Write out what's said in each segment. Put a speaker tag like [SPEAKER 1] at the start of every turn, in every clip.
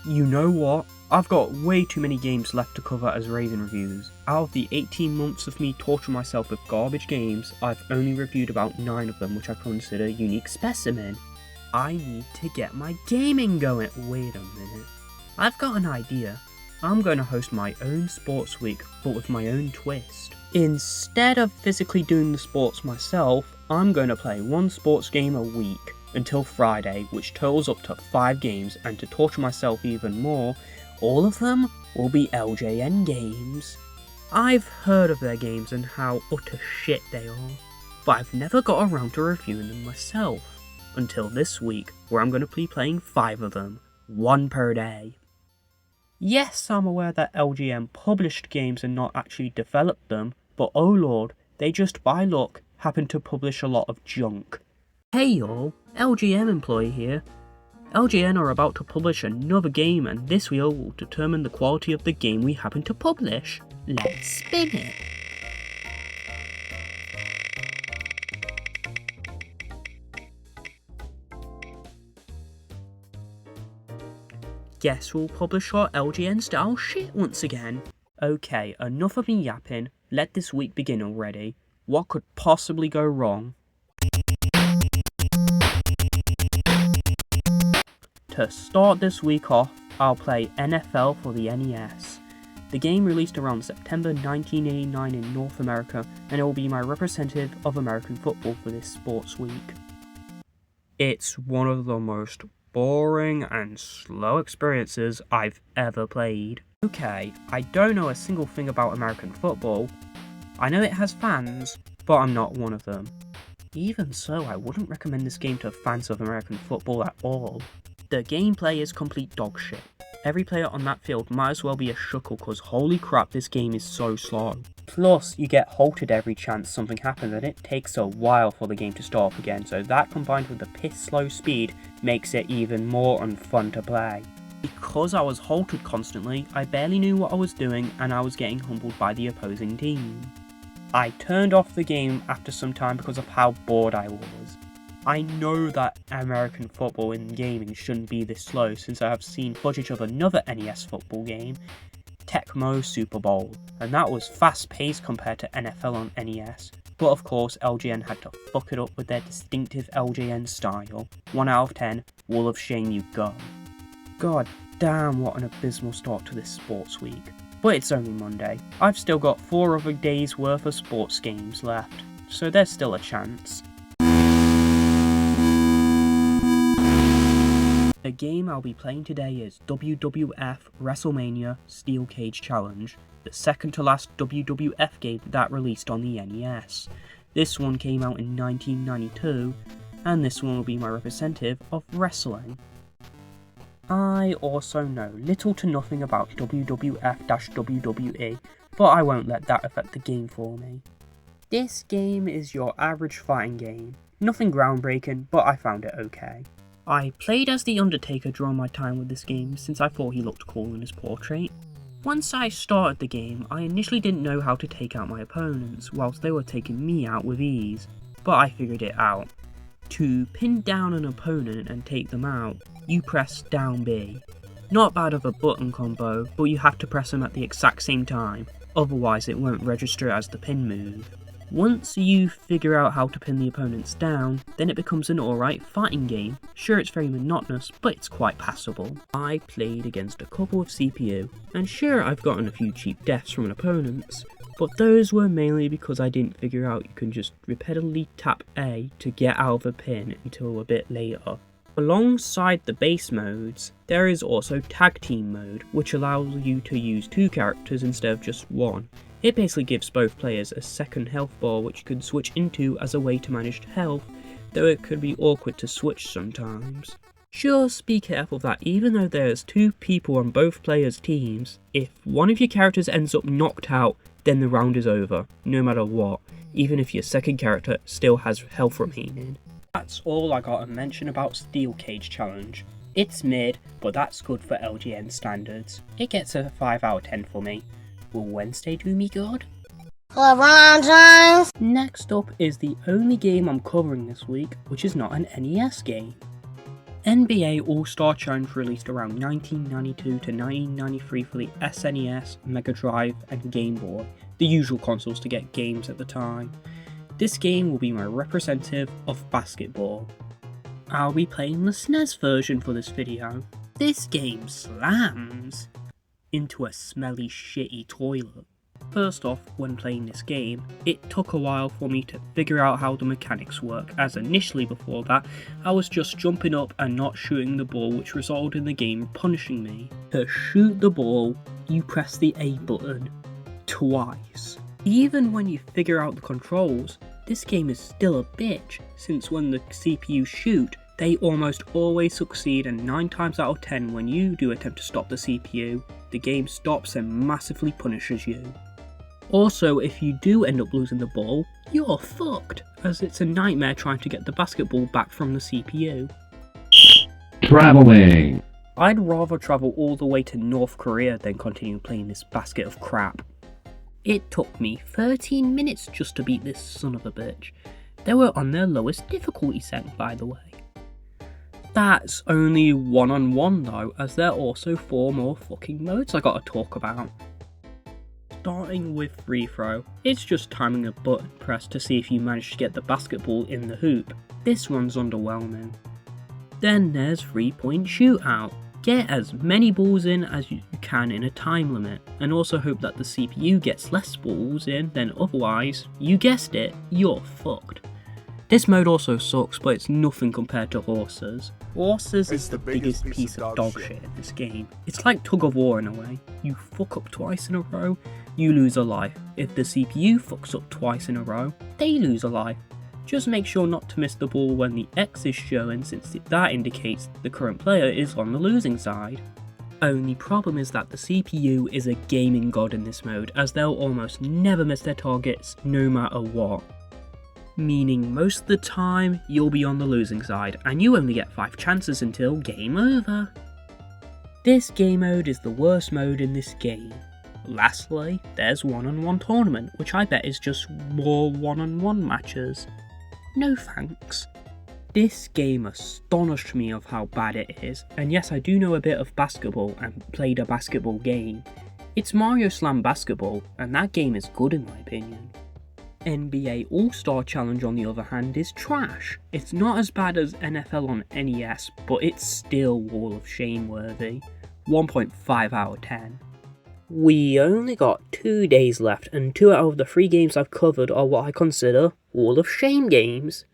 [SPEAKER 1] You know what? I've got way too many games left to cover as Raisin reviews. Out of the 18 months of me torturing myself with garbage games, I've only reviewed about 9 of them which I consider unique specimen. I need to get my gaming going. Wait a minute. I've got an idea. I'm going to host my own sports week, but with my own twist. Instead of physically doing the sports myself, I'm going to play one sports game a week until Friday, which totals up to 5 games, and to torture myself even more, all of them will be LJN games. I've heard of their games and how utter shit they are, but I've never got around to reviewing them myself, until this week, where I'm going to be playing 5 of them, 1 per day. Yes, I'm aware that LJN published games and not actually developed them, but oh lord, they just by luck happen to publish a lot of junk. Hey y'all, LJN employee here. LJN are about to publish another game, and this wheel will determine the quality of the game we happen to publish. Let's spin it. Guess we'll publish our LJN style shit once again. Okay, enough of me yapping, let this week begin already. What could possibly go wrong? To start this week off, I'll play NFL for the NES. The game released around September 1989 in North America, and it will be my representative of American football for this sports week. It's one of the most boring and slow experiences I've ever played. Okay, I don't know a single thing about American football. I know it has fans, but I'm not one of them. Even so, I wouldn't recommend this game to fans of American football at all. The gameplay is complete dog shit. Every player on that field might as well be a shuckle, cause holy crap, this game is so slow. Plus, you get halted every chance something happens, and it takes a while for the game to start up again, so that combined with the piss slow speed makes it even more unfun to play. Because I was halted constantly, I barely knew what I was doing, and I was getting humbled by the opposing team. I turned off the game after some time because of how bored I was. I know that American football in gaming shouldn't be this slow, since I have seen footage of another NES football game, Tecmo Super Bowl, and that was fast paced compared to NFL on NES, but of course LJN had to fuck it up with their distinctive LJN style. 1 out of 10, wall of shame you go. God damn, what an abysmal start to this sports week. But it's only Monday. I've still got 4 other days worth of sports games left, so there's still a chance. The game I'll be playing today is WWF Wrestlemania Steel Cage Challenge, the second to last WWF game that released on the NES. This one came out in 1992, and this one will be my representative of wrestling. I also know little to nothing about WWF-WWE, but I won't let that affect the game for me. This game is your average fighting game. Nothing groundbreaking, but I found it okay. I played as The Undertaker during my time with this game since I thought he looked cool in his portrait. Once I started the game, I initially didn't know how to take out my opponents, whilst they were taking me out with ease, but I figured it out. To pin down an opponent and take them out, you press down B. Not bad of a button combo, but you have to press them at the exact same time, otherwise it won't register as the pin move. Once you figure out how to pin the opponents down, then it becomes an alright fighting game. Sure, it's very monotonous, but it's quite passable. I played against a couple of CPU, and sure, I've gotten a few cheap deaths from opponents, but those were mainly because I didn't figure out you can just repeatedly tap A to get out of a pin until a bit later. Alongside the base modes, there is also tag team mode, which allows you to use 2 characters instead of just 1. It basically gives both players a second health bar which you can switch into as a way to manage health, though it could be awkward to switch sometimes. Just be careful that even though there's 2 people on both players' teams, if one of your characters ends up knocked out, then the round is over, no matter what, even if your second character still has health remaining. That's all I got to mention about Steel Cage Challenge. It's mid, but that's good for LJN standards. It gets a 5 out of 10 for me. Will Wednesday do me good? Next up is the only game I'm covering this week, which is not an NES game. NBA All-Star Challenge released around 1992 to 1993 for the SNES, Mega Drive and Game Boy, the usual consoles to get games at the time. This game will be my representative of basketball. I'll be playing the SNES version for this video. This game slams into a smelly shitty toilet. First off, when playing this game, it took a while for me to figure out how the mechanics work, as initially before that, I was just jumping up and not shooting the ball, which resulted in the game punishing me. To shoot the ball, you press the A button twice. Even when you figure out the controls, this game is still a bitch, since when the CPU shoot, they almost always succeed, and 9 times out of 10 when you do attempt to stop the CPU, the game stops and massively punishes you. Also, if you do end up losing the ball, you're fucked, as it's a nightmare trying to get the basketball back from the CPU.
[SPEAKER 2] Traveling.
[SPEAKER 1] I'd rather travel all the way to North Korea than continue playing this basket of crap. It took me 13 minutes just to beat this son of a bitch. They were on their lowest difficulty setting, by the way. That's only 1-on-1 though, as there are also 4 more fucking modes I gotta talk about. Starting with free throw, it's just timing a button press to see if you manage to get the basketball in the hoop. This one's underwhelming. Then there's 3-point shootout. Get as many balls in as you can in a time limit, and also hope that the CPU gets less balls in than otherwise, you guessed it, you're fucked. This mode also sucks, but it's nothing compared to Horses. Horses is the biggest piece of dog shit in this game. It's like tug of war in a way. You fuck up twice in a row, you lose a life. If the CPU fucks up twice in a row, they lose a life. Just make sure not to miss the ball when the X is showing, since that indicates the current player is on the losing side. Only problem is that the CPU is a gaming god in this mode, as they'll almost never miss their targets no matter what. Meaning most of the time you'll be on the losing side, and you only get 5 chances until game over. This game mode is the worst mode in this game. Lastly, there's 1-on-1 tournament, which I bet is just more 1-on-1 matches. No thanks. This game astonished me of how bad it is, and yes, I do know a bit of basketball and played a basketball game. It's Mario Slam Basketball, and that game is good in my opinion. NBA All-Star Challenge on the other hand is trash. It's not as bad as NFL on NES, but it's still Wall of Shame worthy. 1.5 out of 10. We only got 2 days left, and 2 out of the 3 games I've covered are what I consider Wall of Shame games.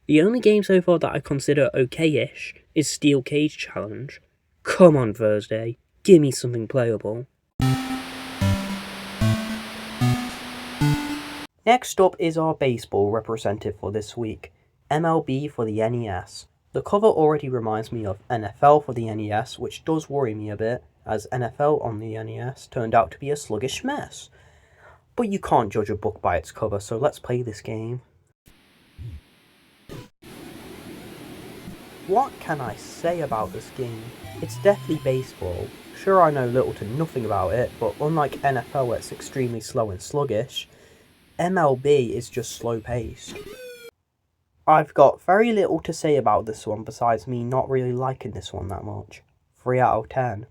[SPEAKER 1] The only game so far that I consider okay-ish is Steel Cage Challenge. Come on Thursday, give me something playable. Next up is our baseball representative for this week, MLB for the NES. The cover already reminds me of NFL for the NES, which does worry me a bit, as NFL on the NES turned out to be a sluggish mess. But you can't judge a book by its cover, so let's play this game. What can I say about this game? It's definitely baseball. Sure, I know little to nothing about it, but unlike NFL where it's extremely slow and sluggish, MLB is just slow paced. I've got very little to say about this one besides me not really liking this one that much. 3 out of 10.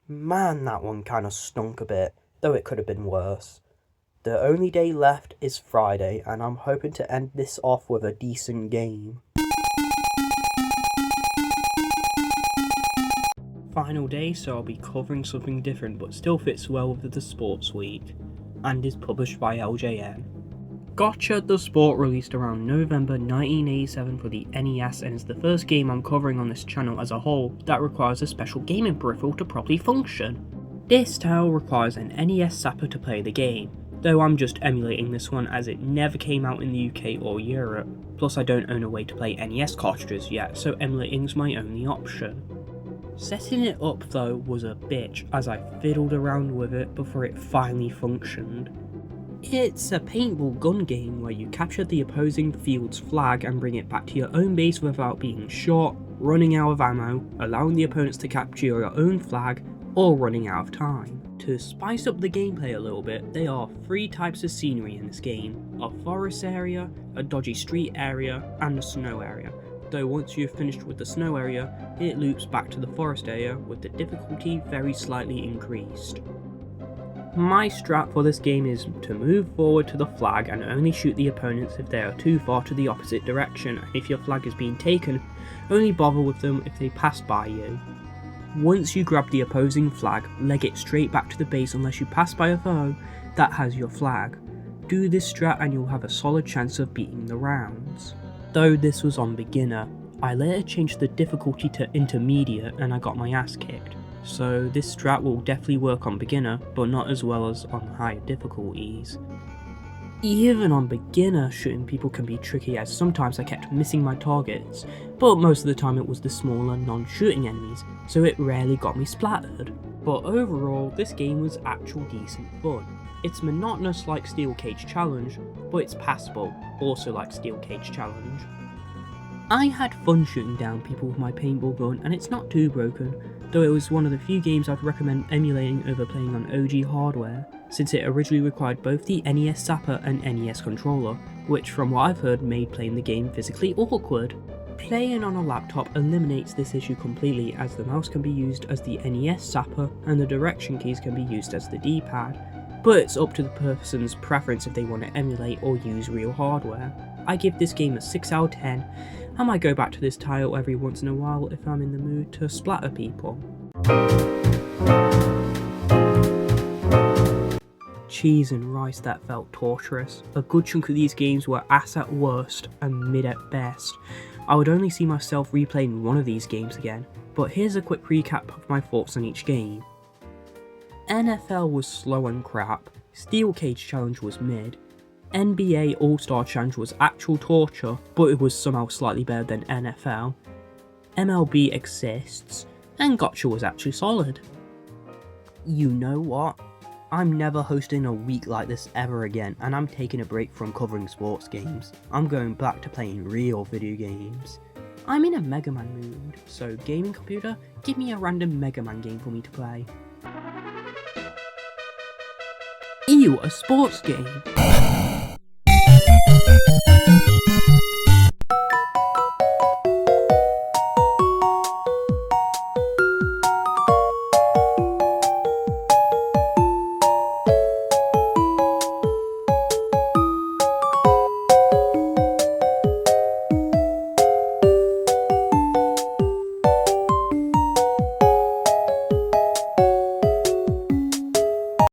[SPEAKER 1] Man, that one kinda stunk a bit, though it could have been worse. The only day left is Friday, and I'm hoping to end this off with a decent game. Final day, so I'll be covering something different but still fits well with the sports week, and is published by LJN. Gotcha the Sport released around November 1987 for the NES and is the first game I'm covering on this channel as a whole that requires a special gaming peripheral to properly function. This title requires an NES zapper to play the game, though I'm just emulating this one as it never came out in the UK or Europe, plus I don't own a way to play NES cartridges yet, so emulating's my only option. Setting it up though was a bitch as I fiddled around with it before it finally functioned. It's a paintball gun game where you capture the opposing field's flag and bring it back to your own base without being shot, running out of ammo, allowing the opponents to capture your own flag, or running out of time. To spice up the gameplay a little bit, there are 3 types of scenery in this game: a forest area, a dodgy street area, and a snow area. though once you've finished with the snow area, it loops back to the forest area with the difficulty very slightly increased. My strat for this game is to move forward to the flag and only shoot the opponents if they are too far to the opposite direction, and if your flag is being taken, only bother with them if they pass by you. Once you grab the opposing flag, leg it straight back to the base unless you pass by a foe that has your flag. Do this strat and you'll have a solid chance of beating the rounds. Though this was on beginner, I later changed the difficulty to intermediate and I got my ass kicked. So this strat will definitely work on beginner, but not as well as on higher difficulties. Even on beginner, shooting people can be tricky, as sometimes I kept missing my targets, but most of the time it was the smaller non-shooting enemies, so it rarely got me splattered. But overall, this game was actual decent fun. It's monotonous like Steel Cage Challenge, but it's passable, also like Steel Cage Challenge. I had fun shooting down people with my paintball gun, and it's not too broken, though it was one of the few games I'd recommend emulating over playing on OG hardware, since it originally required both the NES Zapper and NES controller, which from what I've heard made playing the game physically awkward. Playing on a laptop eliminates this issue completely, as the mouse can be used as the NES Zapper and the direction keys can be used as the D-pad, but it's up to the person's preference if they want to emulate or use real hardware. I give this game a 6 out of 10. I might go back to this title every once in a while if I'm in the mood to splatter people. Cheese and rice that felt torturous. A good chunk of these games were ass at worst and mid at best. I would only see myself replaying one of these games again, but here's a quick recap of my thoughts on each game. NFL was slow and crap, Steel Cage Challenge was mid, NBA All-Star Challenge was actual torture, but it was somehow slightly better than NFL, MLB exists, and Gotcha was actually solid. You know what? I'm never hosting a week like this ever again, and I'm taking a break from covering sports games. I'm going back to playing real video games. I'm in a Mega Man mood, so gaming computer, give me a random Mega Man game for me to play. Ew, a sports game!